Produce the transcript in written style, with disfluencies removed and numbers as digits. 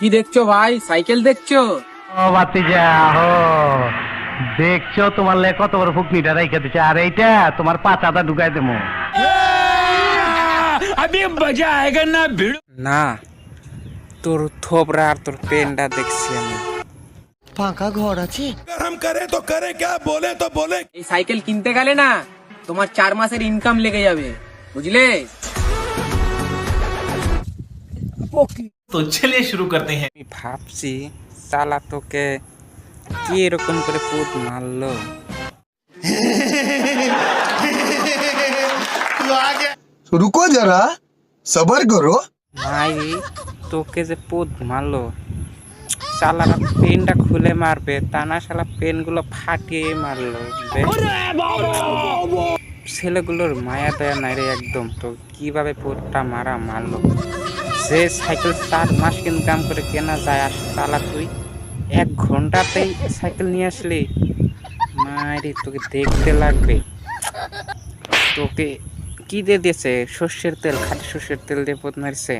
কি দেখছো ভাই? সাইকেল দেখছো? ও বাতিজা হো, দেখছো তোমার লে কত বড় ফুকনিটা রেখে দিচ্ছে, আর এইটা তোমার পাচাটা ঢুকাই দেবো। না, তোর থোবরা আর তোর পেনটা দেখছি আমি। ফাঁকা ঘর আছে? हम करे तो करे क्या बोले तो बोले। এই সাইকেল কিনতে গেলে না তোমার 4 মাসের ইনকাম লেগে যাবে, বুঝলে? तो चलिए शुरू करते हैं। আমি ভাবছি শালা তোকে কি এরকম করে পুত মারলো। रुको जरा सबर करो। ভাই তোকে যে পুত মারলো, শালারা পেনটা খুলে মারবে, তা না শালা পেনগুলো ফাটিয়ে মারলো বে। ছেলেগুলোর মায়া দয়া নাই রে একদম। তো কিভাবে পুতটা মারলো? যে সাইকেল 4 মাস ইনকাম করে কেনা যায়, আর শালা তুই 1 ঘন্টাতেই সাইকেল নিয়ে আসলি। মারি তোকে দেখতে লাগবে। তোকে কি দিয়ে দিয়েছে? সর্ষের তেল, খাঁটি সর্ষের তেল দিয়ে পুত মারছে।